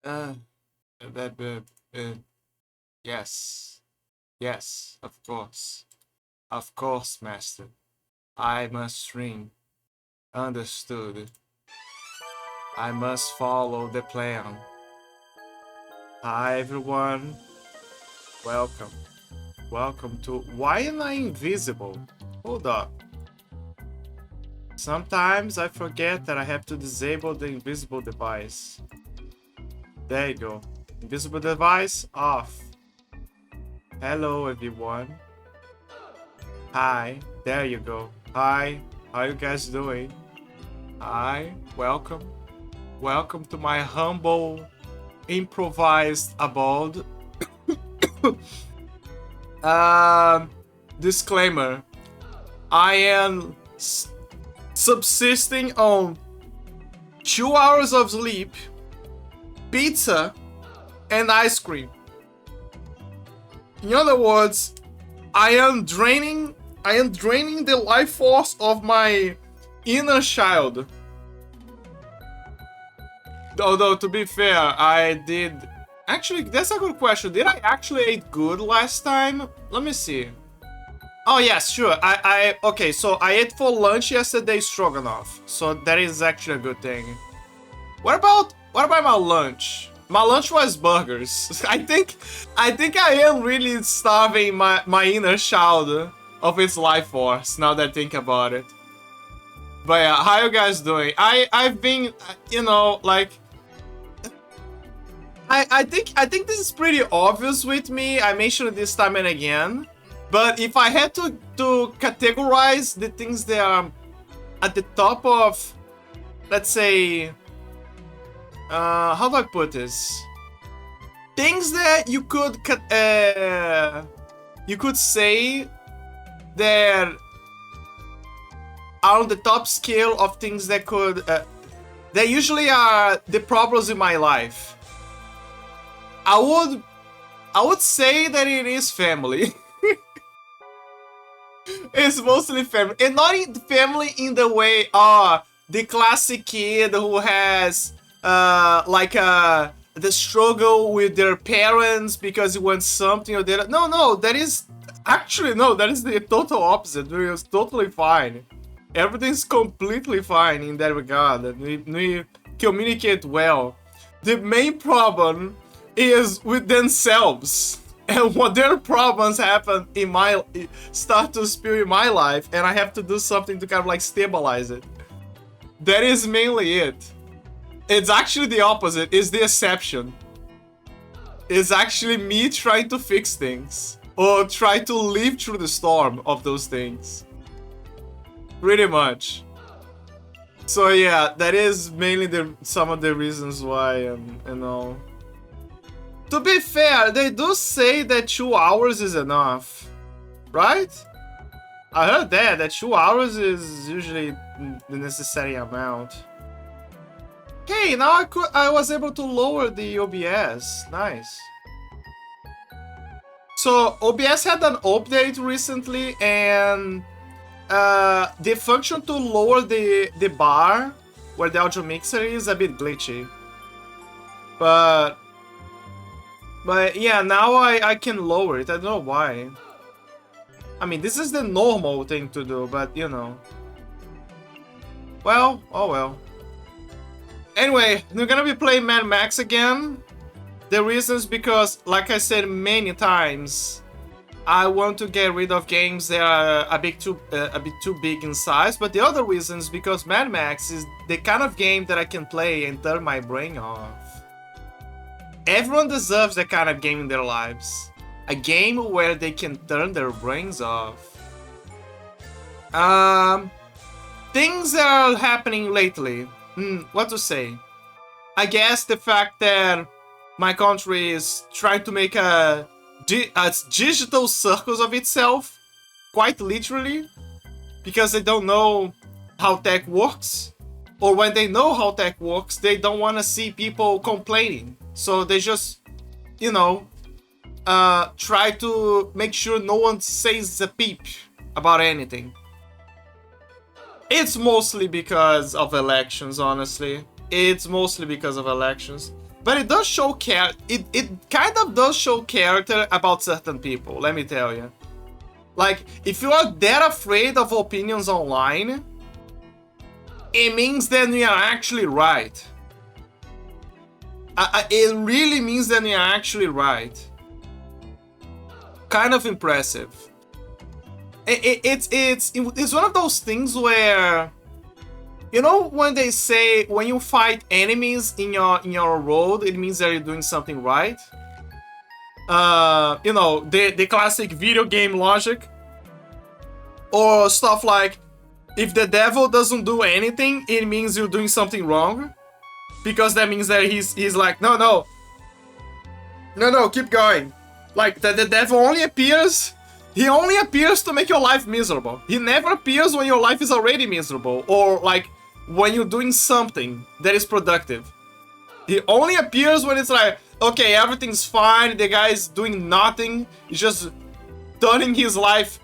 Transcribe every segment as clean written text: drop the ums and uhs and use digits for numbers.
Uh, that, yes. Yes, of course. Of course, master. I must stream. Understood. I must follow the plan. Hi, everyone. Welcome. Welcome to... Why am I invisible? Hold up. Sometimes I forget that I have to disable the invisible device. There you go. Invisible device off. Hello, everyone. Hi. There you go. Hi. How you guys doing? Hi. Welcome. Welcome to my humble improvised abode. Disclaimer. I am subsisting on 2 hours of sleep, pizza, and ice cream. In other words, I am draining the life force of my inner child. Although, to be fair, I did... Actually, that's a good question. Did I actually eat good last time? Let me see. Oh, yes, sure. Okay, so I ate for lunch yesterday stroganoff. So that is actually a good thing. What about my lunch? My lunch was burgers. I think I am really starving my inner child of its life force now that I think about it. But yeah, how you guys doing? I've been, you know, like... I think this is pretty obvious with me. I mentioned it this time and again. But if I had to categorize the things that are at the top of, let's say, how do I put this? Things that you could say that are on the top scale of things that could that usually are the problems in my life. I would say that it is family. It's mostly family, and not family in the way the classic kid who has the struggle with their parents because he wants something or that. No, that is actually no, that is the total opposite. We're totally fine. Everything's completely fine in that regard. We communicate well. The main problem is with themselves. And when their problems happen start to spill in my life, and I have to do something to kind of like stabilize it. That is mainly it. It's actually the opposite. It's the exception. It's actually me trying to fix things. Or try to live through the storm of those things. Pretty much. So yeah, that is mainly some of the reasons why, you know... To be fair, they do say that 2 hours is enough, right? I heard that 2 hours is usually the necessary amount. Hey, now I was able to lower the OBS. Nice. So OBS had an update recently, and the function to lower the bar where the audio mixer is a bit glitchy. But yeah, now I can lower it. I don't know why. I mean, this is the normal thing to do, but you know. Well, oh well. Anyway, we're gonna be playing Mad Max again. The reason is because, like I said many times, I want to get rid of games that are a bit too big in size. But the other reason is because Mad Max is the kind of game that I can play and turn my brain off. Everyone deserves that kind of game in their lives. A game where they can turn their brains off. Things that are happening lately. What to say? I guess the fact that my country is trying to make a digital circus of itself. Quite literally. Because they don't know how tech works. Or when they know how tech works, they don't want to see people complaining. So they just, you know, try to make sure no one says a peep about anything. It's mostly because of elections, honestly. It's mostly because of elections. But it does show it kind of does show character about certain people, let me tell you. Like, if you are that afraid of opinions online, it means that you are actually right. It really means that you are actually right. Kind of impressive. It's one of those things where, you know, when they say when you fight enemies in your road, it means that you're doing something right. You know, the classic video game logic, or stuff like, if the devil doesn't do anything, it means you're doing something wrong, because that means that he's like, no, keep going. Like, the devil only appears. He only appears to make your life miserable. He never appears when your life is already miserable, or like when you're doing something that is productive. He only appears when it's like, okay, everything's fine, the guy's doing nothing, he's just turning his life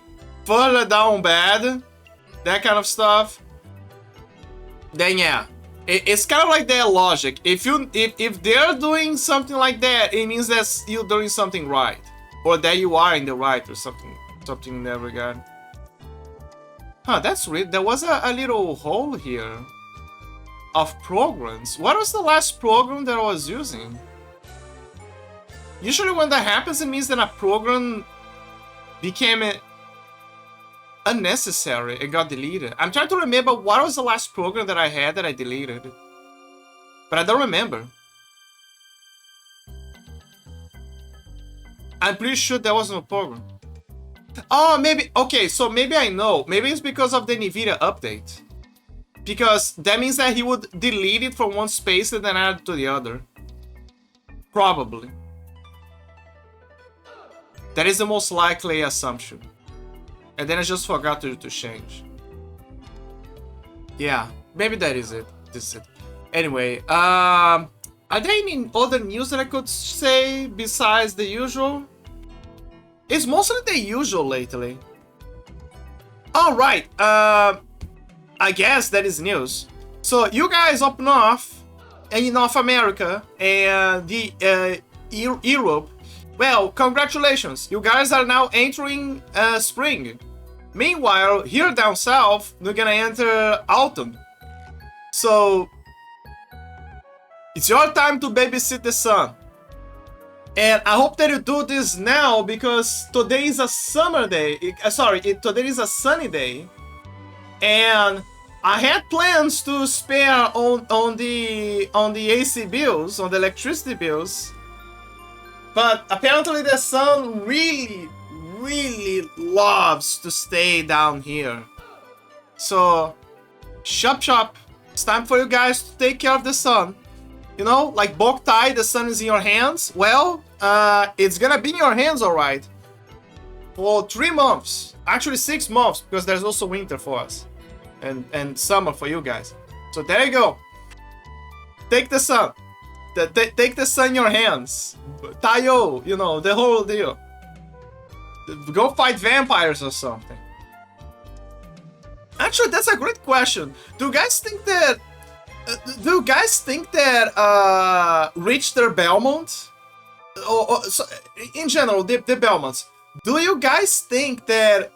further down bad, that kind of stuff. Then yeah, it's kind of like their logic. If they're doing something like that, it means that you're doing something right, or that you are in the right, or something in that regard. Huh, that's weird. There was a little hole here of programs. What was the last program that I was using? Usually when that happens, it means that a program became unnecessary. It got deleted. I'm trying to remember what was the last program that I had that I deleted. But I don't remember. I'm pretty sure there was no program. Oh, maybe, okay, so maybe I know. Maybe it's because of the NVIDIA update. Because that means that he would delete it from one space and then add it to the other. Probably. That is the most likely assumption. And then I just forgot to change. Yeah, maybe that is it. This is it. Anyway, are there any other news that I could say besides the usual? It's mostly the usual lately. Alright, I guess that is news. So you guys up north, in North America, and the Europe, well, congratulations. You guys are now entering spring. Meanwhile, here down south, we're gonna enter autumn. So it's your time to babysit the sun. And I hope that you do this now, because today is a summer day. Today is a sunny day. And I had plans to spare on the AC bills, on the electricity bills. But apparently the sun really loves to stay down here. So, shop. It's time for you guys to take care of the sun. You know, like Boktai, the sun is in your hands. Well, it's gonna be in your hands, alright. For 3 months. Actually 6 months, because there's also winter for us. And summer for you guys. So there you go. Take the sun. Take the sun in your hands. Tayo, you know, the whole deal. Go fight vampires or something. Actually, that's a great question. Do you guys think that Richter Belmont, so in general, the Belmonts, do you guys think that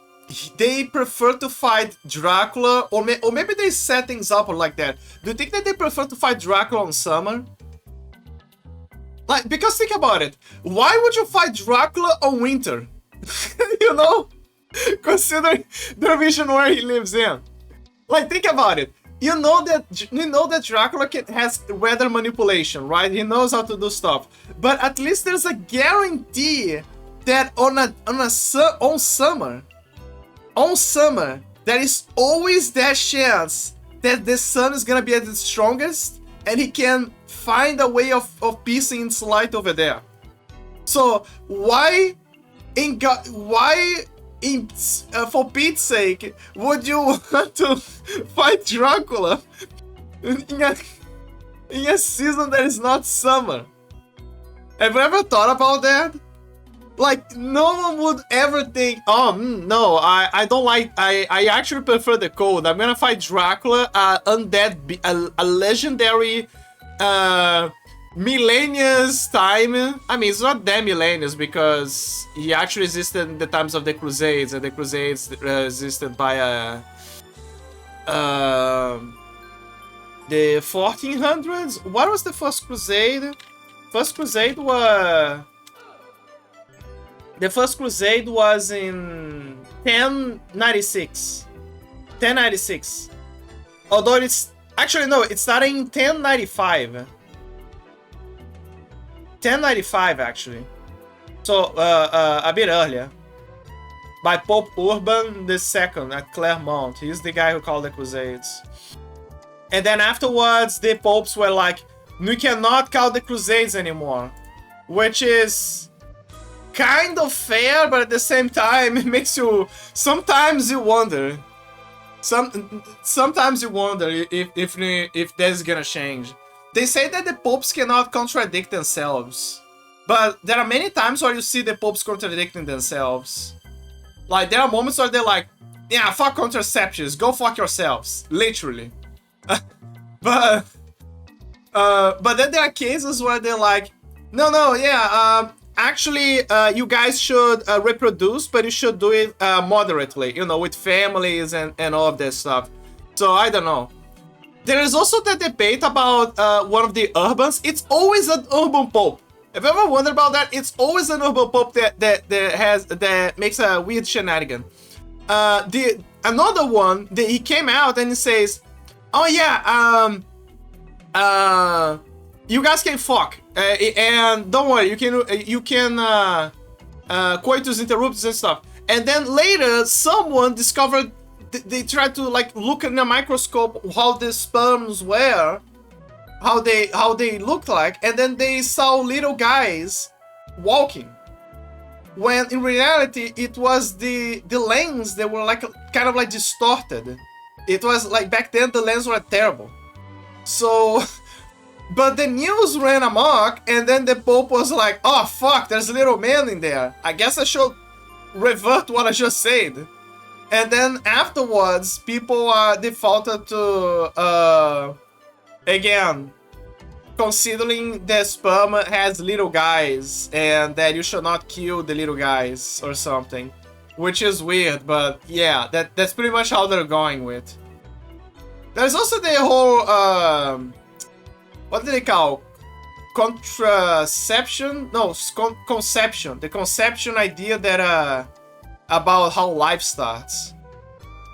they prefer to fight Dracula, or maybe they set things up like that? Do you think that they prefer to fight Dracula on summer? Like, because think about it. Why would you fight Dracula on winter? You know? Considering the region where he lives in. Like, think about it. You know that Dracula has weather manipulation, right? He knows how to do stuff. But at least there's a guarantee that on summer, there is always that chance that the sun is gonna be at its strongest, and he can find a way of piecing its light over there. So why, for Pete's sake, would you want to fight Dracula in a season that is not summer? Have you ever thought about that? Like, no one would ever think, oh, no, I don't like, I actually prefer the cold. I'm gonna fight Dracula, a legendary millennia's time. I mean, it's not that millennia's because he actually existed in the times of the Crusades, and the Crusades existed by the 1400s. What was the first Crusade? First Crusade was the first Crusade was in 1096. 1096. Although it's actually no, it started in 1095. 1095 actually. So a bit earlier. By Pope Urban II at Clermont. He's the guy who called the Crusades. And then afterwards, the popes were like, we cannot call the Crusades anymore. Which is kind of fair, but at the same time, it makes you... Sometimes you wonder. Sometimes you wonder if that's gonna change. They say that the popes cannot contradict themselves. But there are many times where you see the popes contradicting themselves. Like, there are moments where they're like, yeah, fuck contraceptives, go fuck yourselves. Literally. But then there are cases where they're like, no, yeah, actually, you guys should reproduce, but you should do it moderately, you know, with families and all of that stuff. So, I don't know. There is also the debate about one of the urbans. It's always an urban pope. Have you ever wondered about that? It's always an urban pope that makes a weird shenanigan. Another one, he came out and he says, oh yeah, you guys can fuck, and don't worry, you can coitus interruptus and stuff. And then later, someone discovered they tried to like look in a microscope how the sperms were, how they looked like, and then they saw little guys walking. When in reality, it was the lens that were like kind of like distorted. It was like back then the lenses were terrible. So, but the news ran amok, and then the Pope was like, oh fuck, there's a little man in there. I guess I should revert what I just said. And then afterwards, people defaulted to, again, considering the sperm has little guys, and that you should not kill the little guys or something. Which is weird, but yeah, that's pretty much how they're going with. There's also the whole, what do they call? Contraception? No, conception. The conception idea that, about how life starts.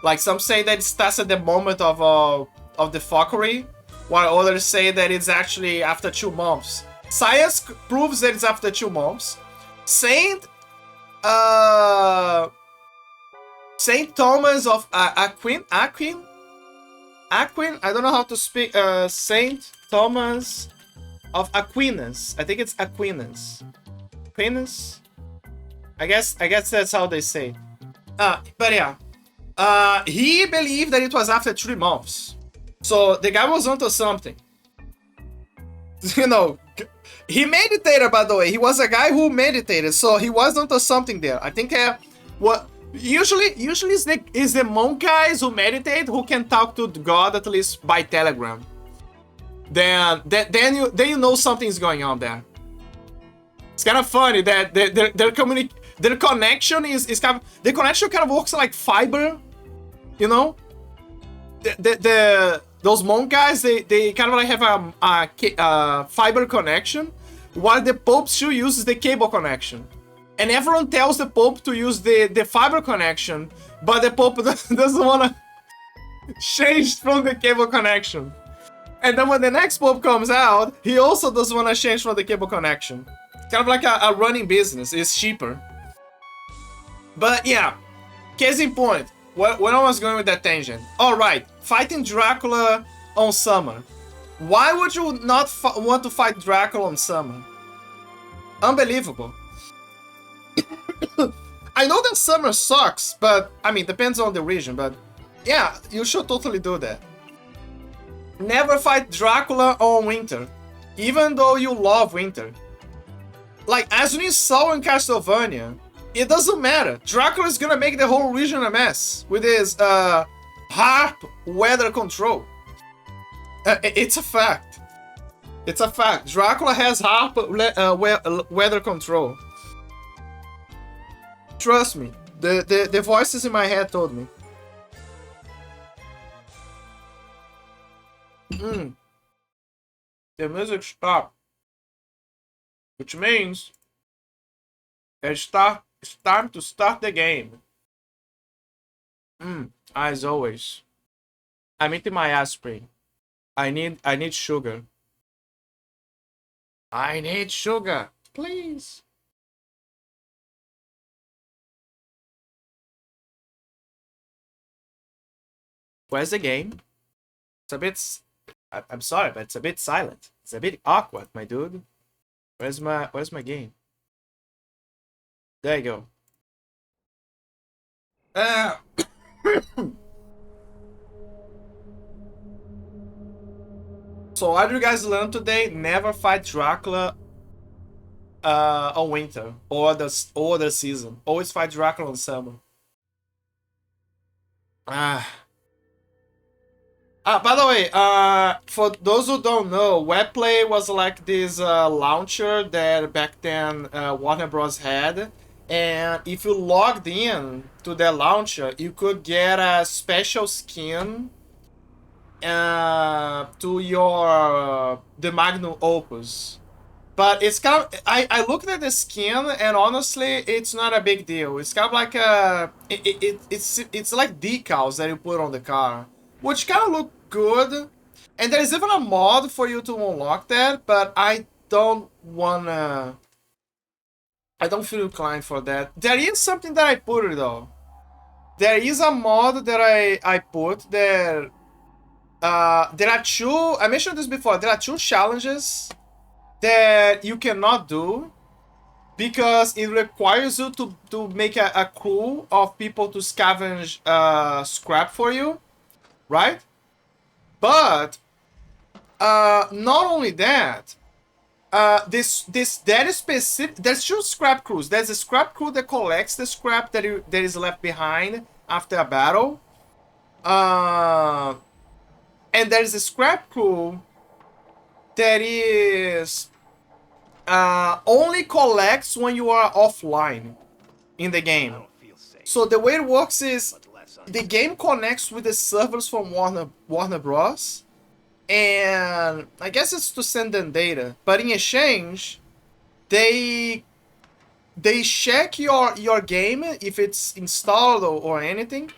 Like, some say that it starts at the moment of the fuckery, while others say that it's actually after 2 months. Science proves that it's after 2 months. Saint Thomas of Aquin, I don't know how to speak, Saint Thomas of Aquinas. I think it's Aquinas. I guess that's how they say. But yeah. He believed that it was after 3 months. So the guy was onto something. You know, he meditated, by the way. He was a guy who meditated, so he was onto something there. I think what usually is the monk guys who meditate who can talk to God at least by telegram. Then you know something's going on there. It's kind of funny that their connection is kind of, the connection kind of works like fiber, you know. Those monk guys, they kind of like have a fiber connection, while the Pope still uses the cable connection. And everyone tells the Pope to use the fiber connection, but the Pope doesn't want to change from the cable connection. And then when the next Pope comes out, he also doesn't want to change from the cable connection. It's kind of like a running business. It's cheaper. But yeah, case in point, when I was going with that tangent. Alright, fighting Dracula on Summer. Why would you not want to fight Dracula on Summer? Unbelievable. I know that Summer sucks, but, I mean, depends on the region, but yeah, you should totally do that. Never fight Dracula on Winter, even though you love Winter. Like, as we saw in Castlevania, it doesn't matter. Dracula is gonna make the whole region a mess with his harp weather control. It's a fact. It's a fact. Dracula has half weather control. Trust me. The voices in my head told me. The music stopped. Which means it's time to start the game. As always. I'm eating my aspirin. I need sugar. I need sugar, please. Where's the game? It's a bit. I'm sorry, but it's a bit silent. It's a bit awkward, my dude. Where's my game? There you go. So what do you guys learn today? Never fight Dracula on winter or the season. Always fight Dracula on summer. By the way, for those who don't know, Webplay was like this launcher that back then Warner Bros. Had. And if you logged in to that launcher, you could get a special skin to your the Magnum Opus. But it's kind of I looked at the skin and honestly it's not a big deal. It's kind of like it's like decals that you put on the car, which kind of look good. And there's even a mod for you to unlock that, but I don't feel inclined for that. There is something that I put though. There is a mod that I put there. There are two. I mentioned this before. There are two challenges that you cannot do because it requires you to make a crew of people to scavenge scrap for you, right? But not only that. That is specific. There's two scrap crews. There's a scrap crew that collects the scrap that is left behind after a battle. And there's a scrap crew that is only collects when you are offline in the game. So the way it works is the game connects with the servers from Warner Bros. And I guess it's to send them data, but in exchange, they check your game if it's installed or anything,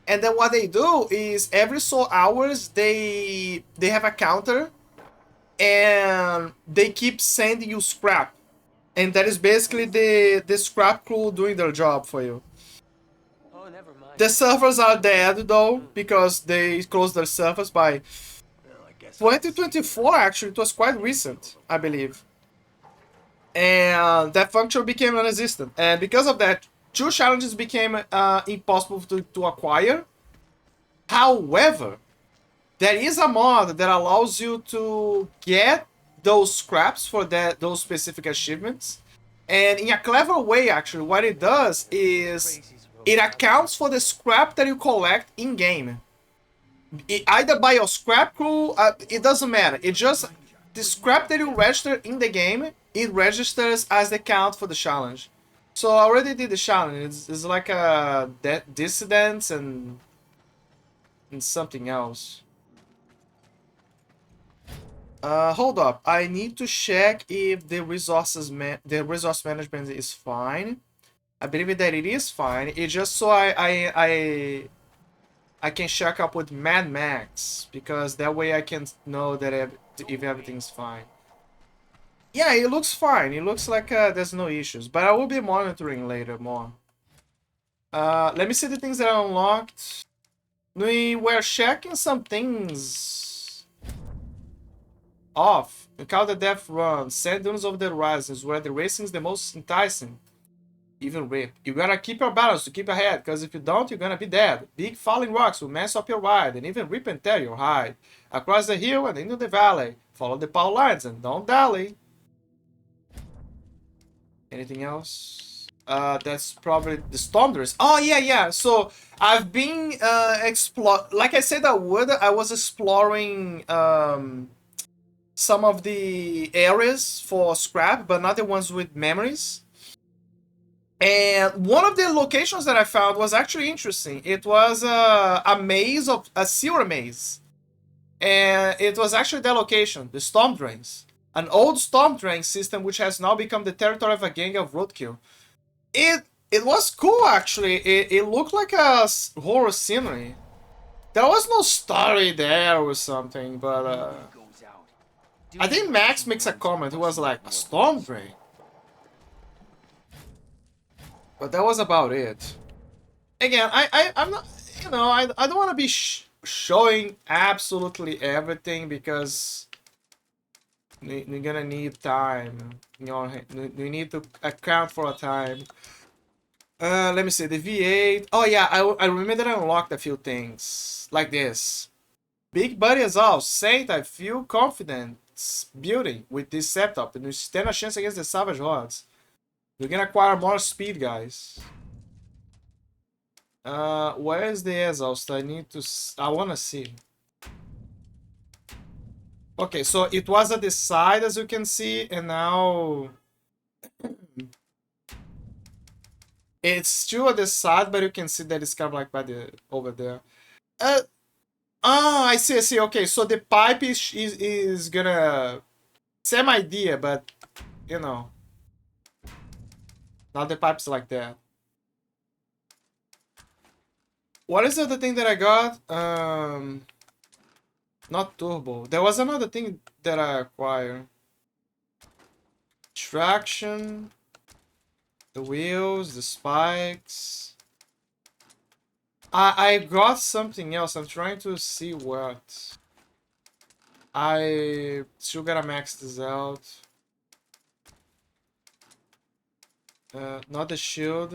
and then what they do is every so hours they have a counter, and they keep sending you scrap, and that is basically the scrap crew doing their job for you. Oh, never mind. The servers are dead though because they closed their servers by 2024, actually. It was quite recent, I believe. And that function became non-existent. And because of that, two challenges became impossible to acquire. However, there is a mod that allows you to get those scraps for those specific achievements. And in a clever way, actually, what it does is it accounts for the scrap that you collect in-game. Either by your scrap crew, it doesn't matter. It just the scrap that you register in the game, it registers as the count for the challenge. So I already did the challenge. It's like a dissidents and something else. Hold up. I need to check if the resource management is fine. I believe that it is fine. It's just so I can check up with Mad Max, because that way I can know that if everything's fine. Yeah, it looks fine. It looks like there's no issues, but I will be monitoring later more. Let me see the things that are unlocked. We were checking some things off. Encounter Death Run, Sand Dunes of the Horizons, where the racing is the most enticing. Even rip. You gotta keep your balance to keep ahead, because if you don't, you're gonna be dead. Big falling rocks will mess up your ride and even rip and tear your hide. Across the hill and into the valley. Follow the power lines and don't dally. Anything else? That's probably the Stormdress. Oh, yeah. So I've been like I said I would. I was exploring some of the areas for scrap, but not the ones with memories. And one of the locations that I found was actually interesting. It was a maze of a sewer maze, and it was actually the location, the storm drains, an old storm drain system which has now become the territory of a gang of roadkill. It was cool actually. It looked like a horror scenery. There was no story there or something, but I think Max makes a comment. It was like a storm drain, but that was about it. Again, I'm not, you know, I don't want to be showing absolutely everything because we're gonna need time. You know, we need to account for a time. Let me see, the V8. Oh yeah, I remember that I unlocked a few things like this. Big Buddy as well. Saint, I feel confident building with this setup and we stand a chance against the Savage Hordes. We're gonna acquire more speed, guys. Where is the exhaust? I need to. I wanna see. Okay, so it was at the side, as you can see, and now it's still at the side, but you can see that it's kind of like by the over there. I see, I see. Okay, so the pipe is gonna same idea, but you know, now the pipe's like that. What is the other thing that I got? Not turbo. There was another thing that I acquired. Traction, the wheels, the spikes. I got something else. I'm trying to see what. I still gotta max this out. Not the shield.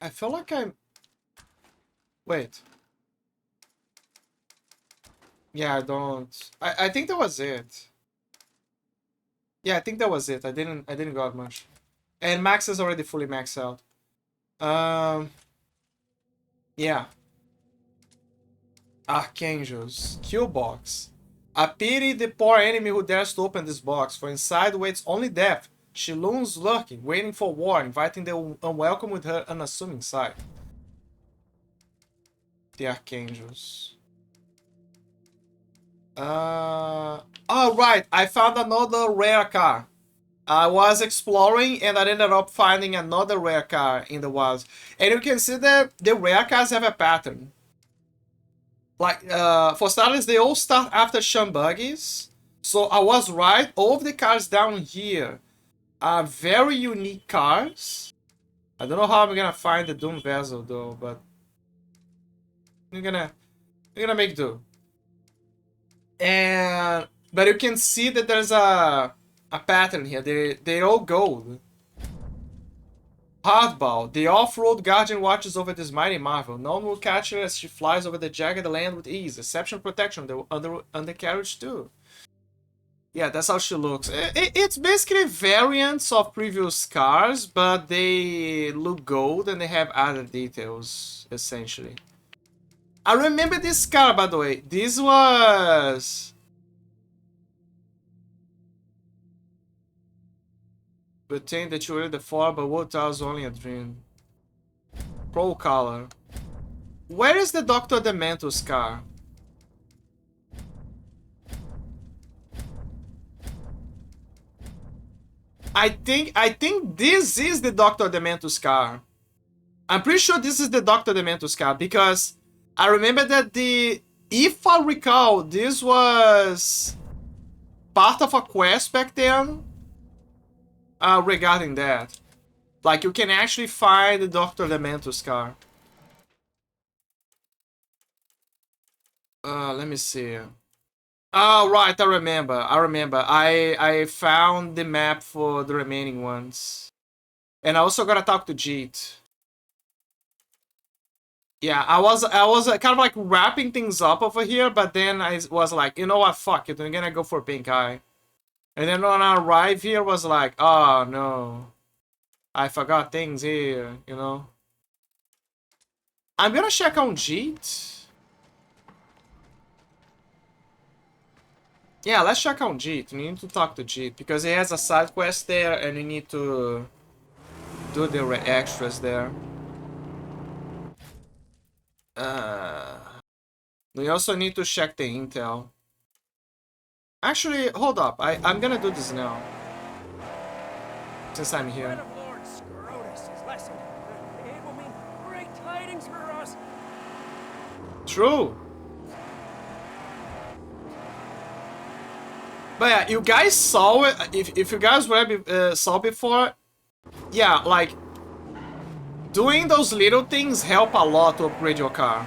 I feel like I'm. Wait. Yeah, I don't. I think that was it. Yeah, I think that was it. I didn't got much. And Max is already fully maxed out. Yeah. Archangels. Kill box. A pity the poor enemy who dares to open this box, for inside waits only death. She looms lurking, waiting for war, inviting the unwelcome with her unassuming sight. The Archangels. Oh, right. I found another rare car. I was exploring and I ended up finding another rare car in the wilds. And you can see that the rare cars have a pattern. Like, for starters, they all start after Shambuggies. So I was right. All of the cars down here are very unique cars. I don't know how I'm gonna find the Doom Vessel though, but we're gonna make do. And but you can see that there's a pattern here. They're all gold. Hardball. The off-road guardian watches over this mighty marvel. No one will catch her as she flies over the jagged land with ease. Exceptional protection. The undercarriage too. Yeah, that's how she looks. It's basically variants of previous cars, but they look gold and they have other details, essentially. I remember this car, by the way. This was... Retain that you were the fall, but what was only a dream. Pro color. Where is the Dr. Dementus car? I think this is the Dr. Dementus car. I'm pretty sure this is the Dr. Dementus car because I remember that if I recall, this was part of a quest back then regarding that. Like, you can actually find the Dr. Dementus car. Let me see. Oh, right, I remember. I found the map for the remaining ones. And I also gotta talk to Jeet. Yeah, I was kind of like wrapping things up over here, but then I was like, you know what, fuck it, I'm gonna go for Pink Eye. And then when I arrived here, was like, oh no, I forgot things here, you know. I'm gonna check on Jeet. Yeah, let's check on Jeet. We need to talk to Jeet because he has a side quest there and we need to do the extras there. We also need to check the intel. Actually, hold up. I'm gonna do this now. Since I'm here. Of Lord Scrotus is lessened. It will mean great tidings for us. True. But yeah, you guys saw it. If you guys already saw before, yeah, like doing those little things help a lot to upgrade your car.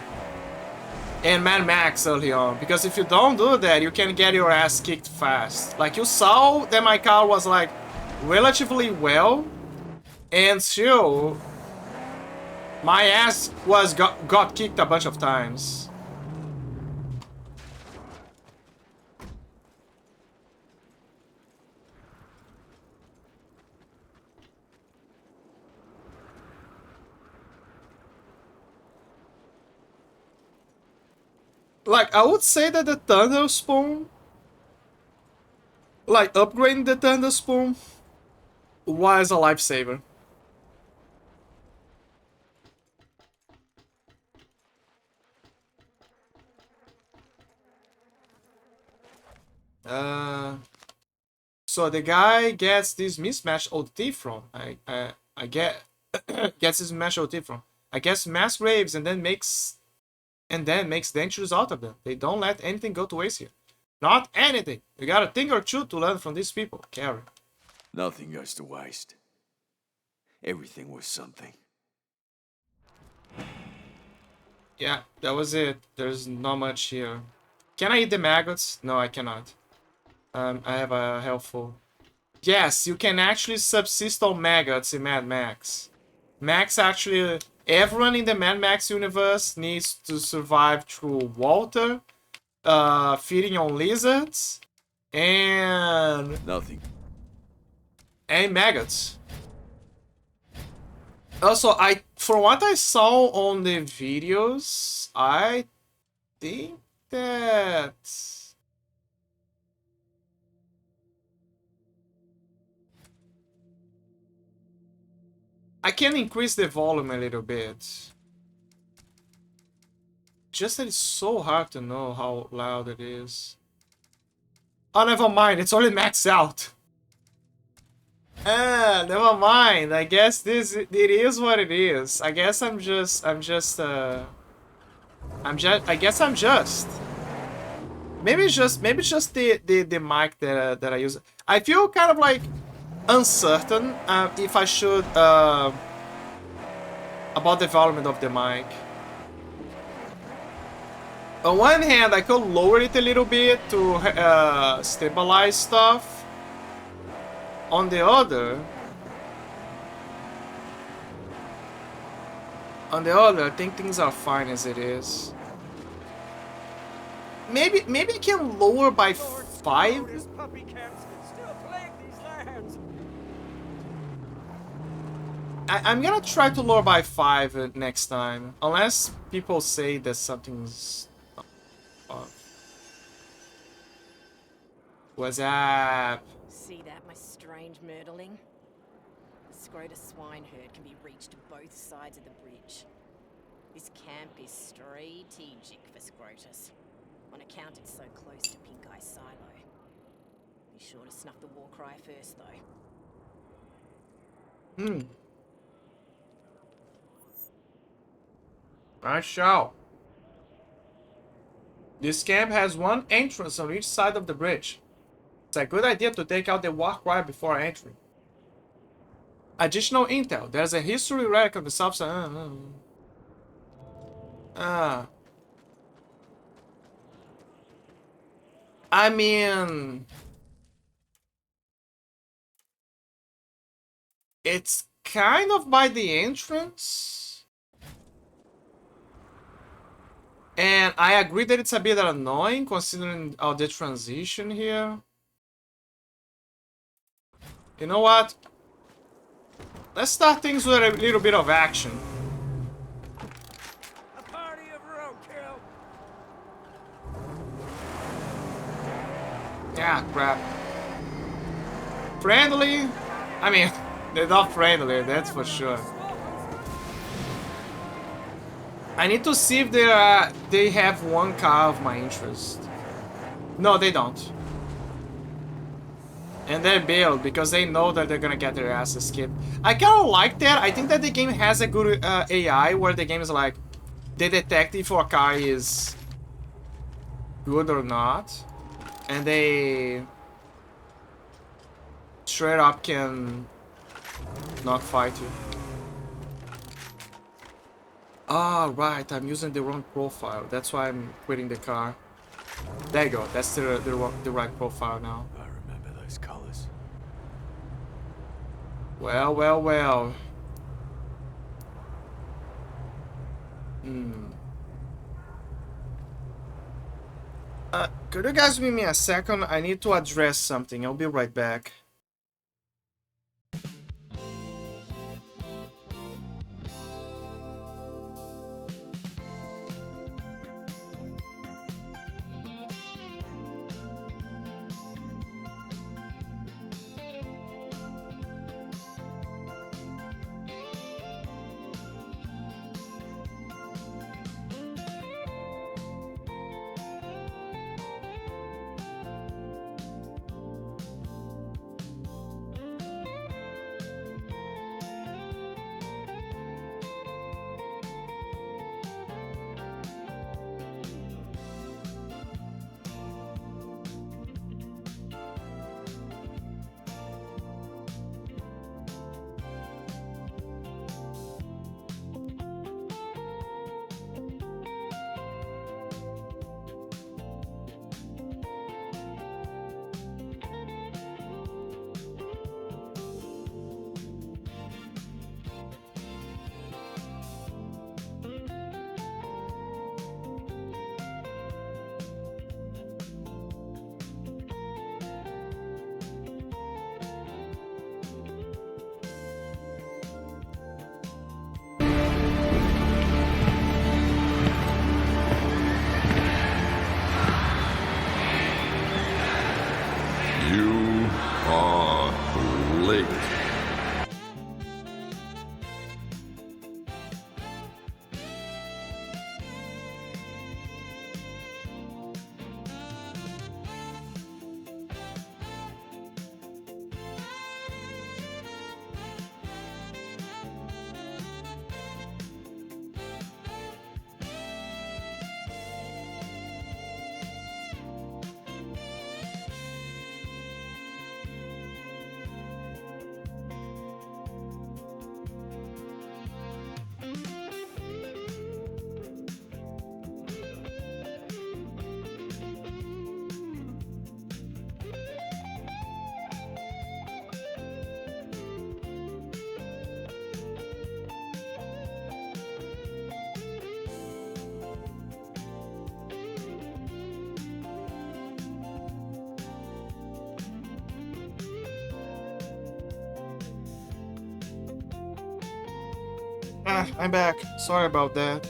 And Mad Max early on, because if you don't do that, you can get your ass kicked fast. Like you saw that my car was like relatively well, and still my ass was got kicked a bunch of times. Like, I would say that the Thunder Spoon, like, upgrading the Thunder Spoon was a lifesaver. So the guy gets this mismatch OT from. I get gets this mismatch OT from. I guess mass graves and then makes dentures out of them. They don't let anything go to waste here. Not anything. You got a thing or two to learn from these people. Carry. Nothing goes to waste. Everything was something. Yeah, that was it. There's not much here. Can I eat the maggots? No, I cannot. I have a helpful. Yes, you can actually subsist on maggots in Mad Max. Max actually... Everyone in the Mad Max universe needs to survive through water, feeding on lizards, and... Nothing. And maggots. Also, from what I saw on the videos, I think that... I can increase the volume a little bit. Just that it's so hard to know how loud it is. Oh, never mind. It's only maxed out. Never mind. I guess it is what it is. I guess I guess I'm just. Maybe it's just the mic that I use. I feel kind of like uncertain if I should about the development of the mic. On one hand, I could lower it a little bit to stabilize stuff. On the other, I think things are fine as it is. Maybe I can lower by 5. I'm gonna try to lower by 5 next time, unless people say that something's off. What's up? See that, my strange myrtling? The Scrotus swineherd can be reached to both sides of the bridge. This camp is strategic for Scrotus, on account it's so close to Pink Eye Silo. Be sure to snuff the war cry first, though. I shall. This camp has one entrance on each side of the bridge. It's a good idea to take out the war cry before entering. Additional intel. There's a history relic on the south side. I mean... It's kind of by the entrance. And I agree that it's a bit annoying considering all the transition here. You know what? Let's start things with a little bit of action. Yeah, crap. Friendly? I mean, they're not friendly, that's for sure. I need to see if they have one car of my interest. No, they don't. And they bailed because they know that they're gonna get their asses kicked. I kinda like that. I think that the game has a good AI where the game is like, they detect if a car is good or not. And they straight up can not fight you. Ah, right, I'm using the wrong profile. That's why I'm quitting the car. There you go, that's the right profile now. I remember those colors. Well, well, well. Could you guys give me a second? I need to address something. I'll be right back. You are late. I'm back. Sorry about that.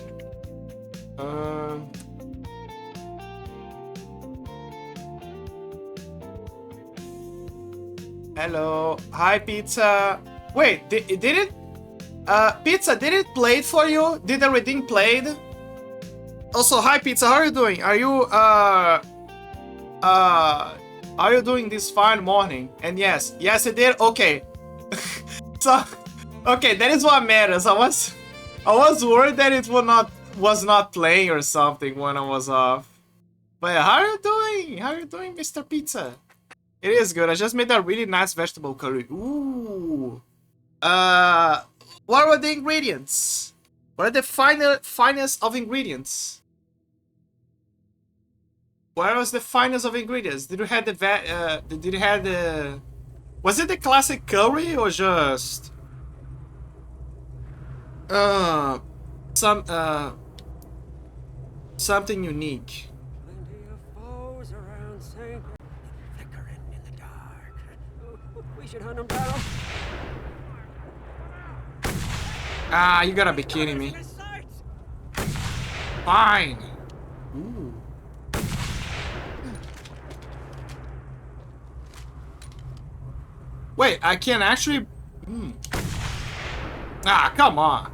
Hello. Hi, Pizza. Wait, did it? Pizza, did it play it for you? Did the redeem played? Also, hi, Pizza. How are you doing? Are you doing this fine morning? And yes, it did. Okay. So, okay, that is what matters. I was worried that it was not playing or something when I was off. But yeah, how are you doing? How are you doing, Mr. Pizza? It is good. I just made a really nice vegetable curry. Ooh. What were the ingredients? What are the finest of ingredients? Where was the finest of ingredients? Did you have the was it the classic curry or just something unique? Plenty of foes around St. Flickering in the dark. We should hunt them down. Ah, you gotta be kidding me. Fine. Ooh. Wait, I can actually... Ah, come on.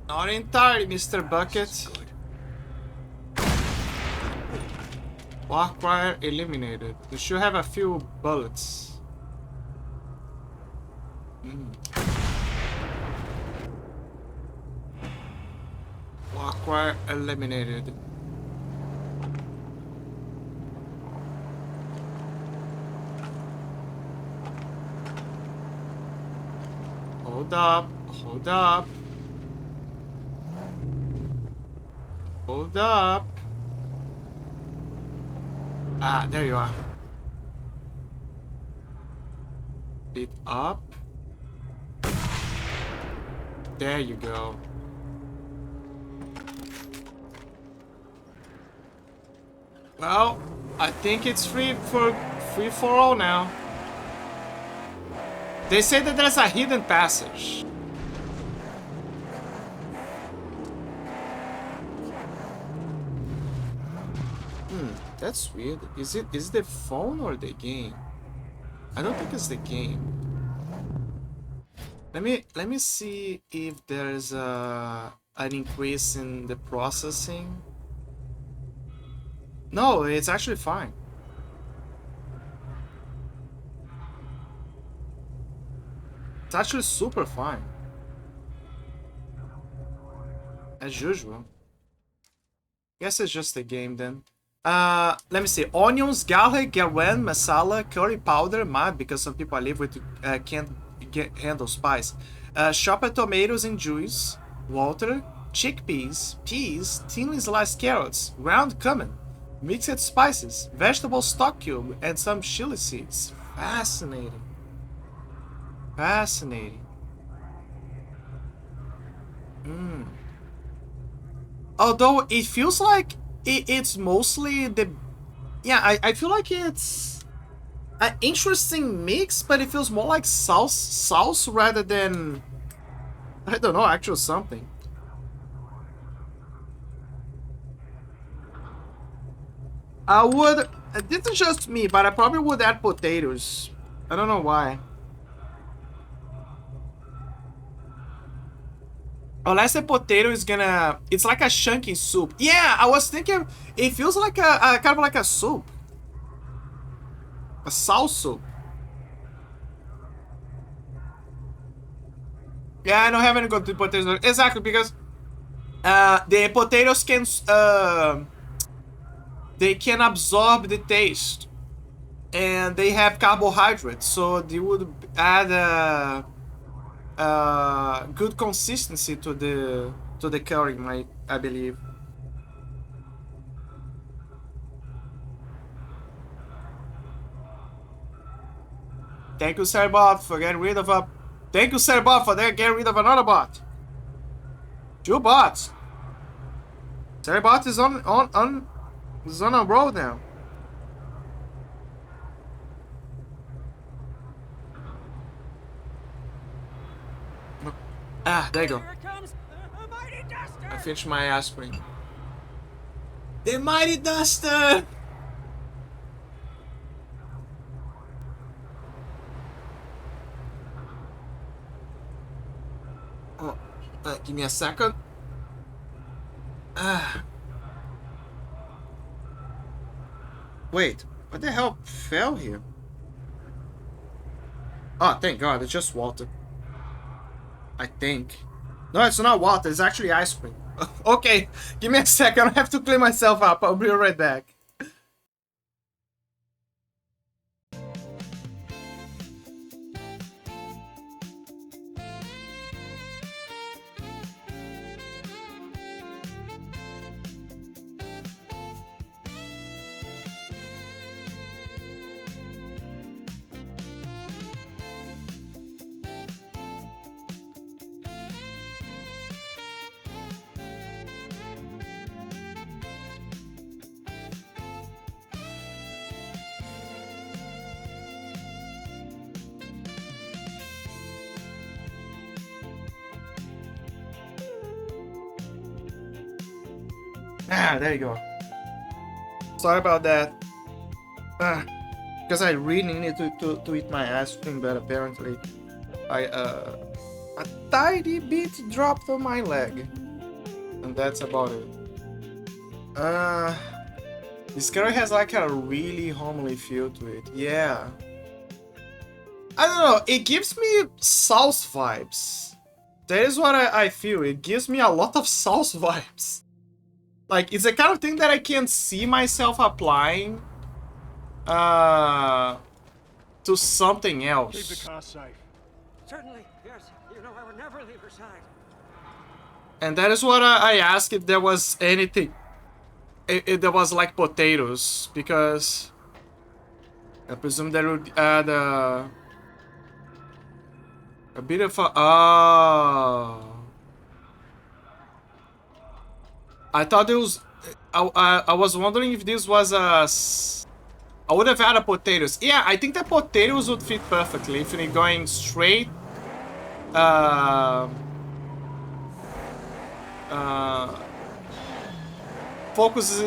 Not entirely, Mr. Bucket. Walkwire eliminated. You should have a few bullets. Walkwire eliminated. Hold up, hold up. Hold up. Ah, there you are. It up. There you go. Well, I think it's free for all now. They say that there's a hidden passage. That's weird. Is it the phone or the game? I don't think it's the game. Let me see if there's an increase in the processing. No, it's actually fine. It's actually super fine. As usual. Guess it's just a game then. Let me see. Onions, garlic, garam, masala, curry powder, mad because some people I live with can't handle spice. Chopped tomatoes and juice, water, chickpeas, peas, thinly sliced carrots, ground cumin, mixed spices, vegetable stock cube, and some chili seeds. Fascinating. Fascinating. Although it feels like it's mostly the... Yeah, I feel like it's an interesting mix, but it feels more like sauce rather than... I don't know, actual something. I would... This is just me, but I probably would add potatoes. I don't know why. Unless the potato is gonna... It's like a chunky soup. Yeah, I was thinking... It feels like a kind of like a soup. A sauce soup. Yeah, I don't have any good potatoes. Exactly, because... the potatoes can... they can absorb the taste. And they have carbohydrates. So they would add... good consistency to the curry, I believe. Thank you, Serbot, for getting rid of a... Thank you, Serbot, for getting rid of another bot. 2 bots. Serbot is on a roll now. Ah, there you go. Here it comes, a mighty duster. I finished my aspirin. The mighty duster! Oh, give me a second. Wait, what the hell fell here? Oh, thank God, it's just water. I think. No, it's not water, it's actually ice cream. Okay, give me a second, I have to clean myself up. I'll be right back. Ah, there you go. Sorry about that. Because I really need to eat my ice cream, but apparently a tiny bit dropped on my leg. And that's about it. This curry has like a really homely feel to it. Yeah. I don't know, it gives me sauce vibes. That is what I feel. It gives me a lot of sauce vibes. Like, it's the kind of thing that I can see myself applying to something else. Keep the car safe. Certainly, yes. You know I would never leave her side. And that is what I asked if there was anything. If there was like potatoes, because I presume there would add a bit of a. Oh. I thought it was. I was wondering if this was a. I would have had a potatoes. Yeah, I think the potatoes would fit perfectly if you're going straight. Focus.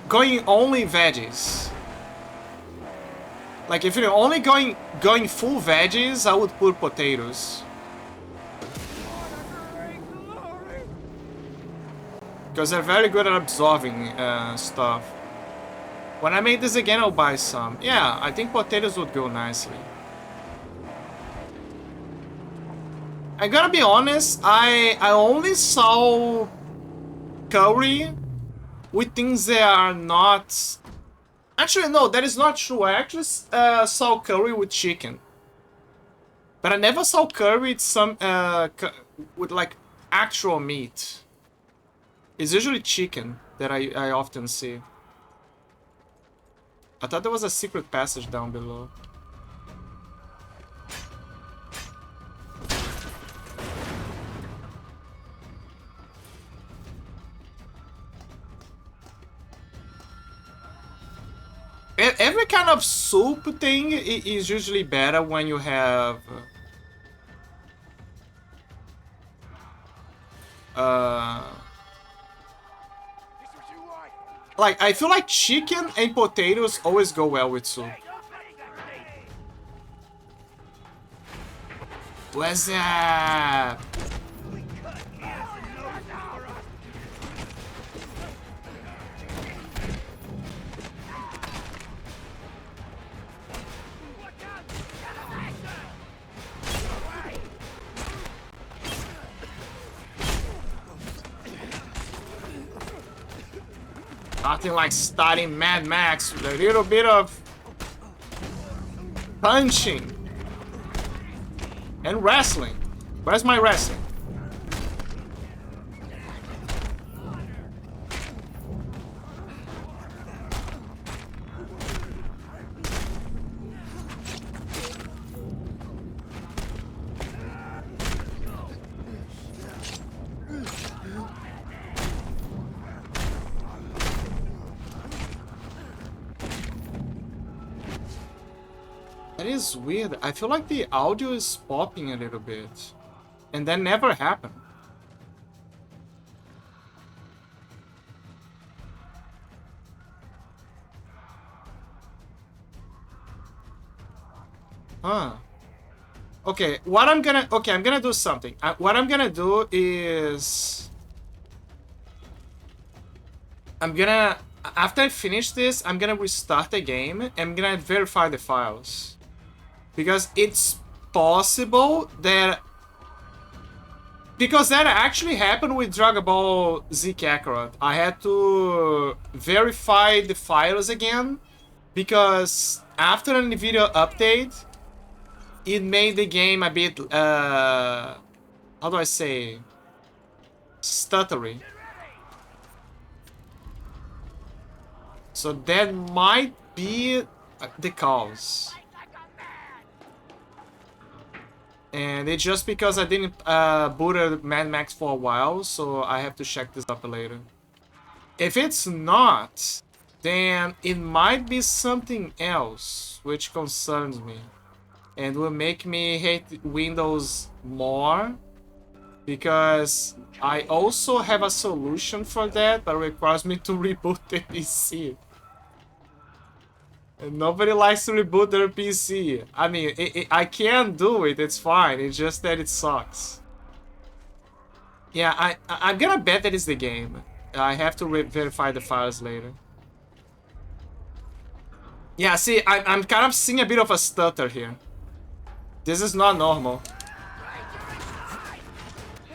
Going only veggies. Like if you're only going full veggies, I would put potatoes. Because they're very good at absorbing stuff. When I make this again, I'll buy some. Yeah, I think potatoes would go nicely. I gotta be honest, I only saw curry with things that are not... Actually, no, that is not true. I actually saw curry with chicken. But I never saw curry with some with like actual meat. It's usually chicken that I often see. I thought there was a secret passage down below. Every kind of soup thing is usually better when you have... Like, I feel like chicken and potatoes always go well with soup. What's up? Nothing like starting Mad Max with a little bit of punching and wrestling. Where's my wrestling? That is weird. I feel like the audio is popping a little bit. And that never happened. Huh. Okay, I'm gonna do something. What I'm gonna do is... After I finish this, I'm gonna restart the game and I'm gonna verify the files. Because it's possible that... Because that actually happened with Dragon Ball Z Kakarot. I had to verify the files again. Because after a NVIDIA update, it made the game a bit... how do I say? Stuttery. So that might be the cause. And it's just because I didn't boot Mad Max for a while, so I have to check this up later. If it's not, then it might be something else, which concerns me. And will make me hate Windows more. Because I also have a solution for that, but it requires me to reboot the PC. And nobody likes to reboot their PC. I mean, I can do it, it's fine, it's just that it sucks. Yeah, I'm gonna bet that is the game. I have to verify the files later. Yeah, see, I'm kind of seeing a bit of a stutter here. This is not normal.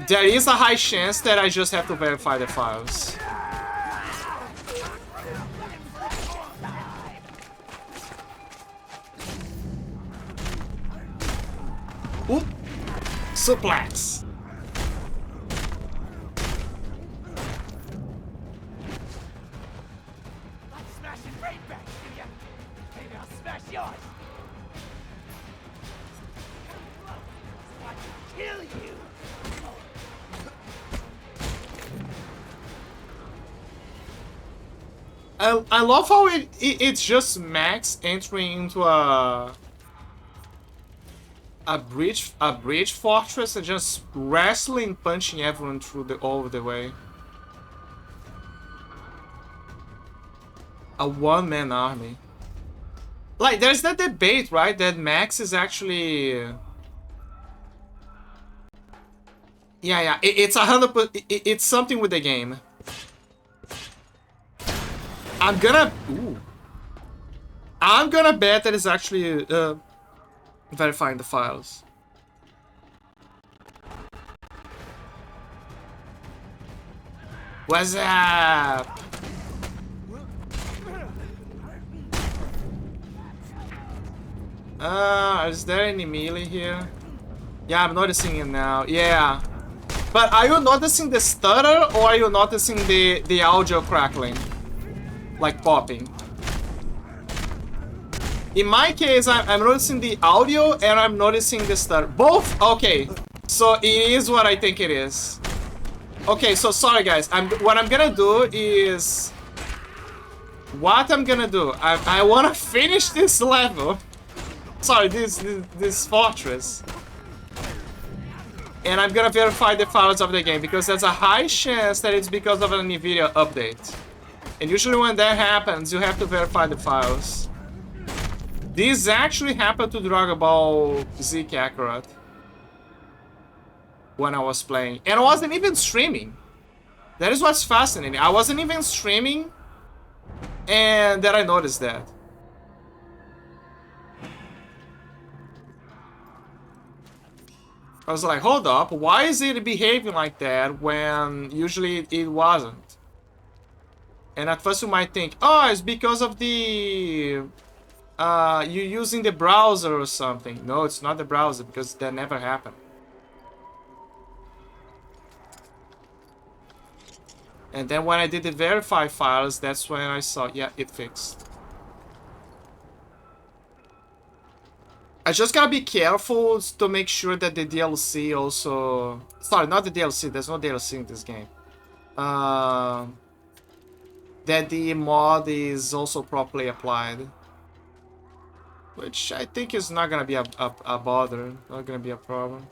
There is a high chance that I just have to verify the files. Oop! Suplex! I love how it's just Max entering into a bridge fortress and just wrestling, punching everyone through all the way. A one-man army. Like, there's that debate, right? That Max is actually... Yeah, it's 100%. It's something with the game. I'm gonna bet that it's actually verifying the files. What's up? Is there any melee here? Yeah, I'm noticing it now. Yeah. But are you noticing the stutter or are you noticing the audio crackling? Like popping. In my case, I'm noticing the audio and I'm noticing the stutter. Both? Okay. So it is what I think it is. Okay, so sorry guys. What I'm gonna do is... I wanna finish this level. Sorry, this fortress. And I'm gonna verify the files of the game because there's a high chance that it's because of an NVIDIA update. And usually when that happens, you have to verify the files. This actually happened to Dragon Ball Z Kakarot. When I was playing. And I wasn't even streaming. That is what's fascinating. I wasn't even streaming. And then I noticed that. I was like, hold up. Why is it behaving like that when usually it wasn't? And at first you might think, oh, it's because of the... you're using the browser or something. No, it's not the browser because that never happened. And then when I did the verify files, that's when I saw, yeah, it fixed. I just gotta be careful to make sure that the DLC also... Sorry, not the DLC, there's no DLC in this game. That the mod is also properly applied. Which I think is not gonna be a bother, not gonna be a problem.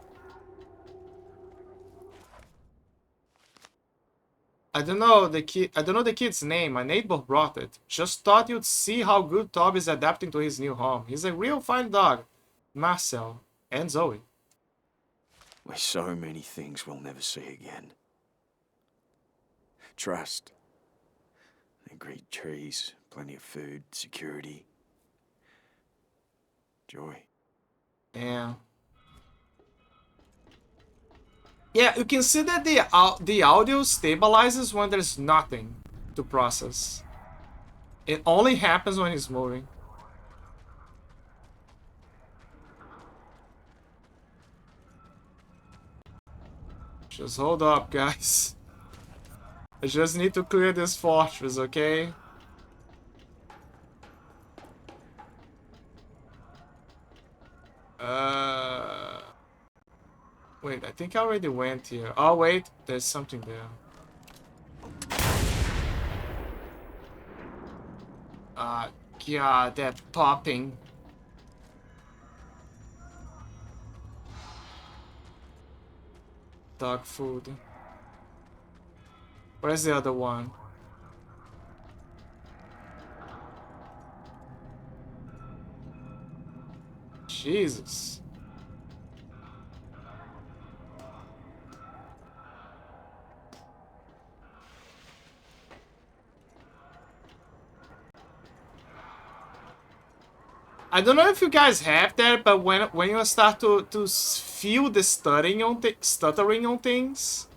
I don't know the kid's name. My neighbor brought it. Just thought you'd see how good Toby is adapting to his new home. He's a real fine dog. Marcel and Zoe. With so many things we'll never see again. Trust. The great trees, plenty of food, security. Joy. Yeah. Yeah, you can see that the audio stabilizes when there's nothing to process. It only happens when he's moving. Just hold up, guys. I just need to clear this fortress, okay? Wait, I think I already went here. Oh, wait, there's something there. God, that popping. dog food. Where's the other one? Jesus. I don't know if you guys have that, but when you start to feel the stuttering on things,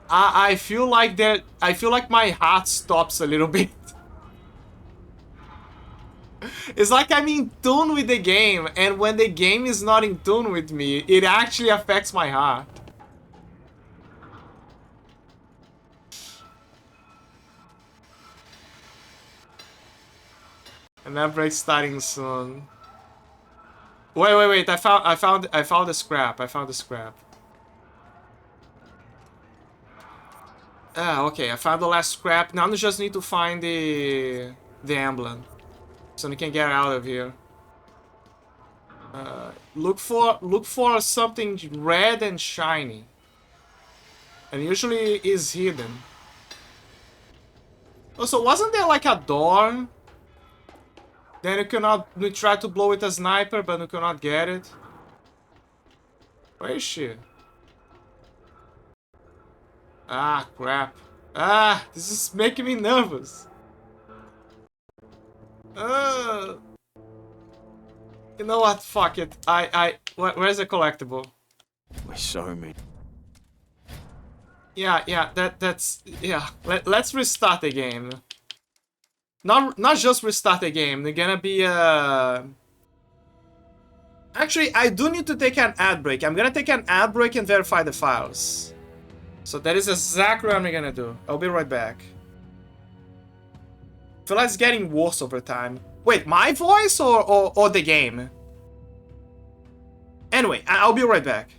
I feel like that. I feel like my heart stops a little bit. It's like I'm in tune with the game, and when the game is not in tune with me, it actually affects my heart. And that break starting soon. Wait! I found the scrap. I found the scrap. Ah, okay. I found the last scrap. Now I just need to find the emblem, so we can get out of here. Look for something red and shiny, and usually is hidden. Also, wasn't there like a door? Then we try to blow with a sniper, but we cannot get it. Where is she? Ah, crap. Ah, this is making me nervous. You know what? Fuck it. Where's the collectible? We're so many. Yeah, yeah. Let's restart the game. Not just restart the game. They're gonna be Actually, I do need to take an ad break. I'm gonna take an ad break and verify the files. So that is exactly what I'm gonna do. I'll be right back. I feel like it's getting worse over time. Wait, my voice or the game? Anyway, I'll be right back.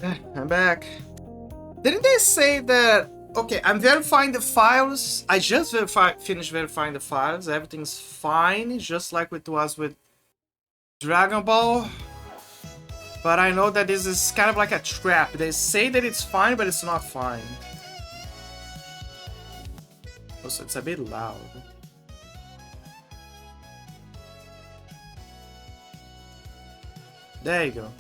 I'm back. Didn't they say that... Okay, I'm verifying the files. I just finished verifying the files. Everything's fine, just like it was with Dragon Ball. But I know that this is kind of like a trap. They say that it's fine, but it's not fine. Also, it's a bit loud. There you go.